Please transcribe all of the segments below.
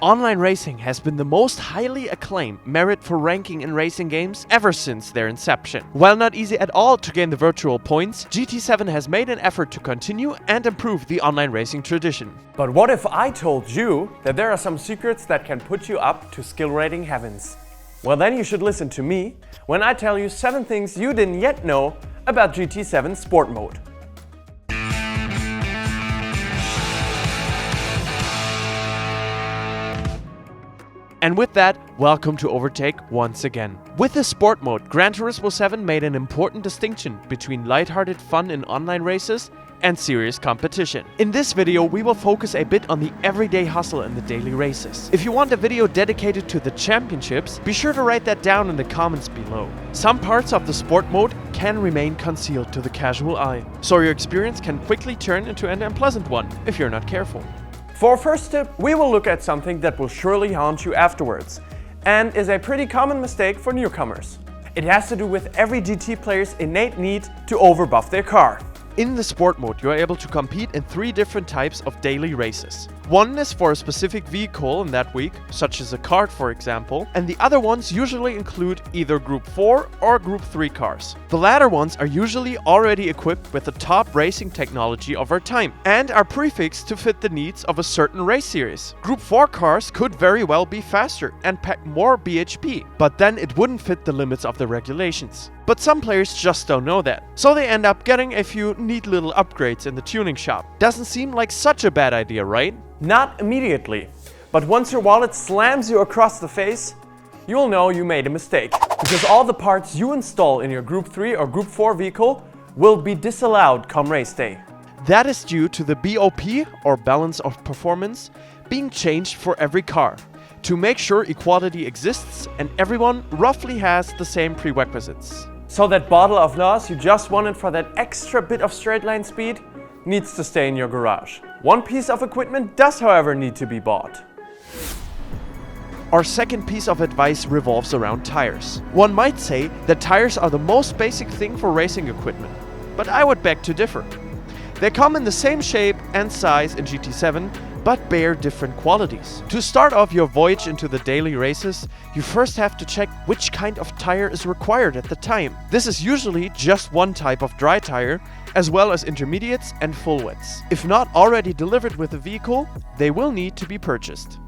Online racing has been the most highly acclaimed merit for ranking in racing games ever since their inception. While not easy at all to gain the virtual points, GT7 has made an effort to continue and improve the online racing tradition. But what if I told you that there are some secrets that can put you up to skill rating heavens? Well, then you should listen to me when I tell you 7 things you didn't yet know about GT7 Sport Mode. And with that, welcome to Overtake once again. With the sport mode, Gran Turismo 7 made an important distinction between lighthearted fun in online races and serious competition. In this video, we will focus a bit on the everyday hustle in the daily races. If you want a video dedicated to the championships, be sure to write that down in the comments below. Some parts of the sport mode can remain concealed to the casual eye, so your experience can quickly turn into an unpleasant one if you're not careful. For our first tip, we will look at something that will surely haunt you afterwards, and is a pretty common mistake for newcomers. It has to do with every GT player's innate need to overbuff their car. In the sport mode, you are able to compete in 3 different types of daily races. One is for a specific vehicle in that week, such as a kart for example, and the other ones usually include either Group 4 or Group 3 cars. The latter ones are usually already equipped with the top racing technology of our time, and are prefixed to fit the needs of a certain race series. Group 4 cars could very well be faster and pack more BHP, but then it wouldn't fit the limits of the regulations. But some players just don't know that, so they end up getting a few neat little upgrades in the tuning shop. Doesn't seem like such a bad idea, right? Not immediately, but once your wallet slams you across the face, you'll know you made a mistake. Because all the parts you install in your Group 3 or Group 4 vehicle will be disallowed come race day. That is due to the BOP, or balance of performance, being changed for every car, to make sure equality exists and everyone roughly has the same prerequisites. So that bottle of NOS you just wanted for that extra bit of straight line speed needs to stay in your garage. One piece of equipment does, however, need to be bought. Our second piece of advice revolves around tires. One might say that tires are the most basic thing for racing equipment, but I would beg to differ. They come in the same shape and size in GT7, but bear different qualities. To start off your voyage into the daily races, you first have to check which kind of tire is required at the time. This is usually just one type of dry tire, as well as intermediates and full wets. If not already delivered with the vehicle, they will need to be purchased.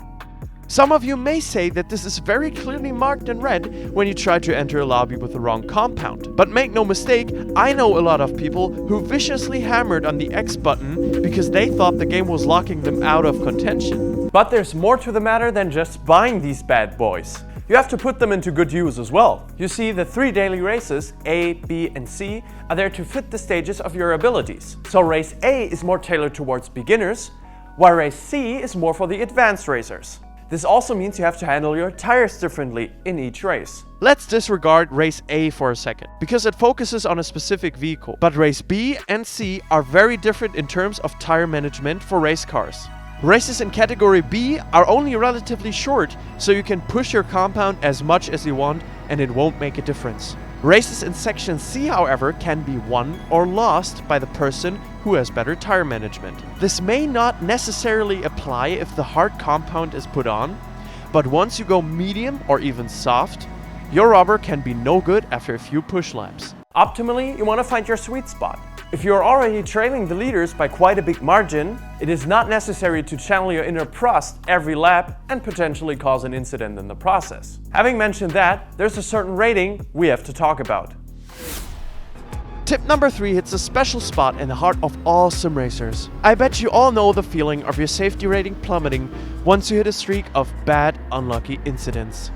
Some of you may say that this is very clearly marked in red when you try to enter a lobby with the wrong compound. But make no mistake, I know a lot of people who viciously hammered on the X button because they thought the game was locking them out of contention. But there's more to the matter than just buying these bad boys. You have to put them into good use as well. You see, the 3 daily races, A, B, and C, are there to fit the stages of your abilities. So race A is more tailored towards beginners, while race C is more for the advanced racers. This also means you have to handle your tires differently in each race. Let's disregard race A for a second, because it focuses on a specific vehicle. But race B and C are very different in terms of tire management for race cars. Races in category B are only relatively short, so you can push your compound as much as you want and it won't make a difference. Races in section C, however, can be won or lost by the person who has better tire management. This may not necessarily apply if the hard compound is put on, but once you go medium or even soft, your rubber can be no good after a few push laps. Optimally, you want to find your sweet spot. If you're already trailing the leaders by quite a big margin, it is not necessary to channel your inner Prost every lap and potentially cause an incident in the process. Having mentioned that, there's a certain rating we have to talk about. Tip number 3 hits a special spot in the heart of all sim racers. I bet you all know the feeling of your safety rating plummeting once you hit a streak of bad, unlucky incidents.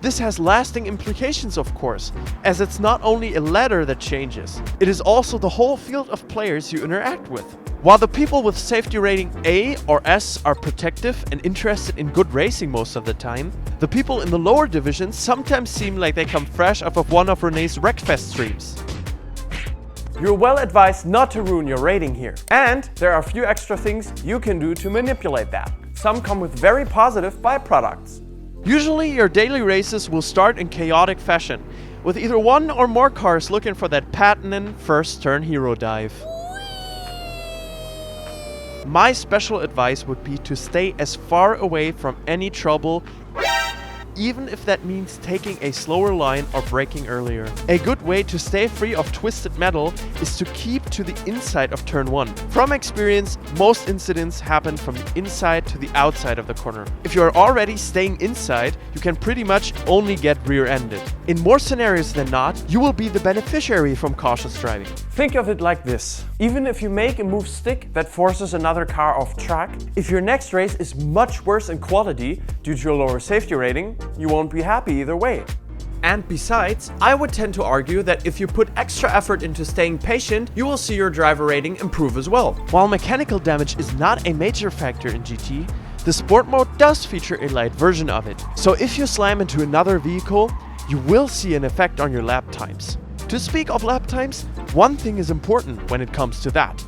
This has lasting implications, of course, as it's not only a ladder that changes, it is also the whole field of players you interact with. While the people with safety rating A or S are protective and interested in good racing most of the time, the people in the lower divisions sometimes seem like they come fresh off of one of Renee's Wreckfest streams. You're well advised not to ruin your rating here. And there are a few extra things you can do to manipulate that. Some come with very positive byproducts. Usually your daily races will start in chaotic fashion, with either one or more cars looking for that patented first turn hero dive. my special advice would be to stay as far away from any trouble, even if that means taking a slower line or braking earlier. A good way to stay free of twisted metal is to keep to the inside of turn 1. From experience, most incidents happen from the inside to the outside of the corner. If you are already staying inside, you can pretty much only get rear-ended. In more scenarios than not, you will be the beneficiary from cautious driving. Think of it like this. Even if you make a move stick that forces another car off track, if your next race is much worse in quality due to a lower safety rating, you won't be happy either way. And besides, I would tend to argue that if you put extra effort into staying patient, you will see your driver rating improve as well. While mechanical damage is not a major factor in GT, the sport mode does feature a light version of it. So if you slam into another vehicle, you will see an effect on your lap times. To speak of lap times, one thing is important when it comes to that.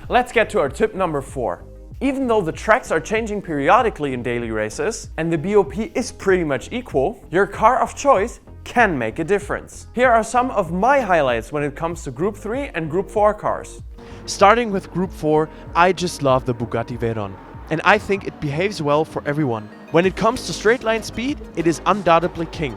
Let's get to our tip number 4. Even though the tracks are changing periodically in daily races and the BOP is pretty much equal, your car of choice can make a difference. Here are some of my highlights when it comes to Group 3 and Group 4 cars. Starting with Group 4, I just love the Bugatti Veyron, and I think it behaves well for everyone. When it comes to straight line speed, it is undoubtedly king,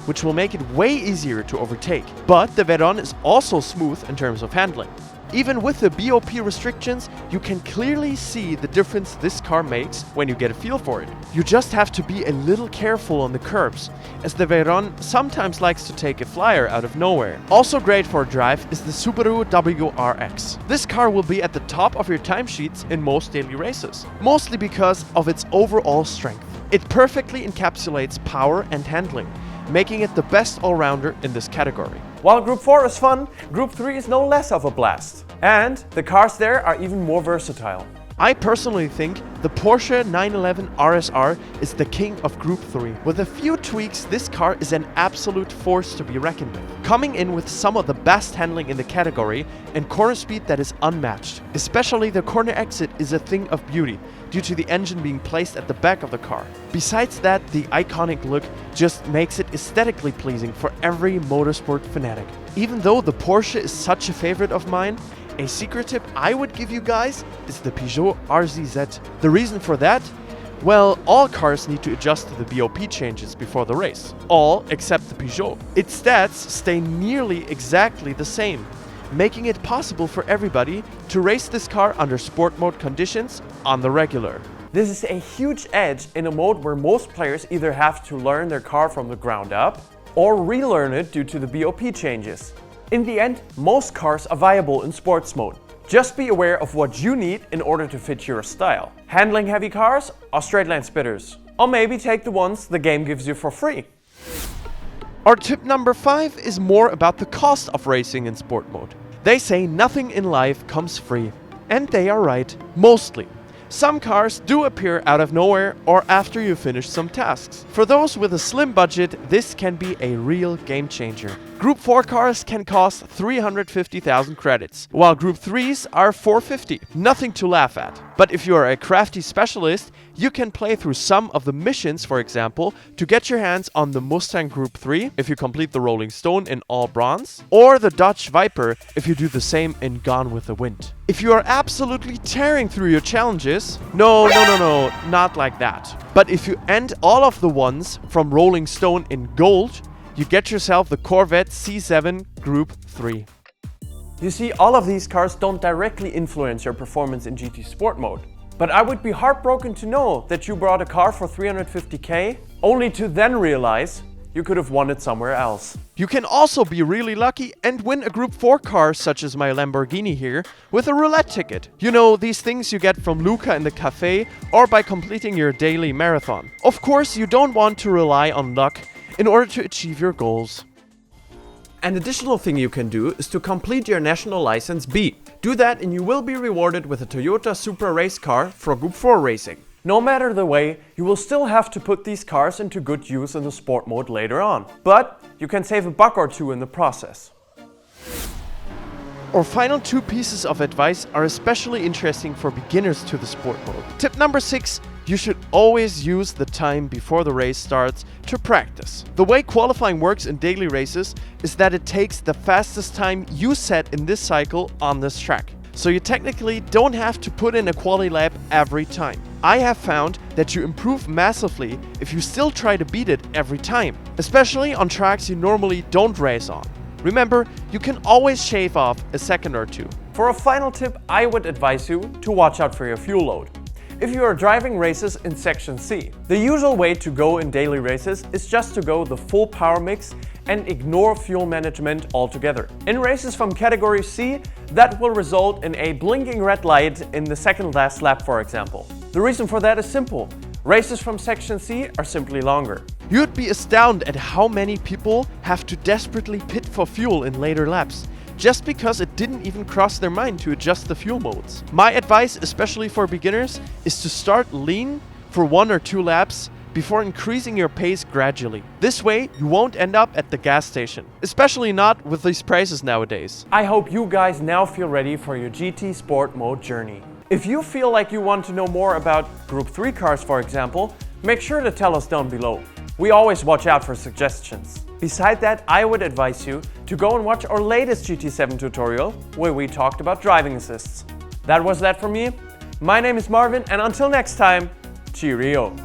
which will make it way easier to overtake. But the Veyron is also smooth in terms of handling. Even with the BOP restrictions, you can clearly see the difference this car makes when you get a feel for it. You just have to be a little careful on the curbs, as the Veyron sometimes likes to take a flyer out of nowhere. Also great for a drive is the Subaru WRX. This car will be at the top of your timesheets in most daily races, mostly because of its overall strength. It perfectly encapsulates power and handling, making it the best all-rounder in this category. While Group 4 is fun, Group 3 is no less of a blast. And the cars there are even more versatile. I personally think the Porsche 911 RSR is the king of Group 3. With a few tweaks, this car is an absolute force to be reckoned with, coming in with some of the best handling in the category and corner speed that is unmatched. Especially the corner exit is a thing of beauty, due to the engine being placed at the back of the car. Besides that, the iconic look just makes it aesthetically pleasing for every motorsport fanatic. Even though the Porsche is such a favorite of mine, a secret tip I would give you guys is the Peugeot RZZ. The reason for that? Well, all cars need to adjust to the BOP changes before the race. All except the Peugeot. Its stats stay nearly exactly the same, making it possible for everybody to race this car under sport mode conditions on the regular. This is a huge edge in a mode where most players either have to learn their car from the ground up or relearn it due to the BOP changes. In the end, most cars are viable in sports mode. Just be aware of what you need in order to fit your style. Handling heavy cars or straight line spitters? Or maybe take the ones the game gives you for free. Our tip number 5 is more about the cost of racing in sport mode. They say nothing in life comes free. And they are right, mostly. Some cars do appear out of nowhere or after you finish some tasks. For those with a slim budget, this can be a real game changer. Group 4 cars can cost 350,000 credits, while Group 3s are 450. Nothing to laugh at. But if you are a crafty specialist, you can play through some of the missions, for example, to get your hands on the Mustang Group 3 if you complete the Rolling Stone in all bronze, or the Dodge Viper if you do the same in Gone with the Wind. If you are absolutely tearing through your challenges, no, not like that. But if you end all of the ones from Rolling Stone in gold, you get yourself the Corvette C7 Group 3. You see, all of these cars don't directly influence your performance in GT Sport mode. But I would be heartbroken to know that you bought a car for 350k, only to then realize you could have won it somewhere else. You can also be really lucky and win a Group 4 car, such as my Lamborghini here, with a roulette ticket. You know, these things you get from Luca in the cafe or by completing your daily marathon. Of course, you don't want to rely on luck in order to achieve your goals. An additional thing you can do is to complete your National License B. Do that and you will be rewarded with a Toyota Supra race car for Group 4 racing. No matter the way, you will still have to put these cars into good use in the sport mode later on. But you can save $1 or $2 in the process. Our final 2 pieces of advice are especially interesting for beginners to the sport mode. Tip number 6. You should always use the time before the race starts to practice. The way qualifying works in daily races is that it takes the fastest time you set in this cycle on this track. so you technically don't have to put in a quali lap every time. I have found that you improve massively if you still try to beat it every time, especially on tracks you normally don't race on. Remember, you can always shave off a second or two. For a final tip, I would advise you to watch out for your fuel load. If you are driving races in Section C, the usual way to go in daily races is just to go the full power mix and ignore fuel management altogether. In races from Category C, that will result in a blinking red light in the second last lap, for example. The reason for that is simple. Races from Section C are simply longer. You'd be astounded at how many people have to desperately pit for fuel in later laps, just because it didn't even cross their mind to adjust the fuel modes. My advice, especially for beginners, is to start lean for 1 or 2 laps before increasing your pace gradually. This way, you won't end up at the gas station, especially not with these prices nowadays. I hope you guys now feel ready for your GT Sport Mode journey. If you feel like you want to know more about Group 3 cars, for example, make sure to tell us down below. We always watch out for suggestions. Besides that, I would advise you to go and watch our latest GT7 tutorial, where we talked about driving assists. That was that from me. My name is Marvin, and until next time, cheerio!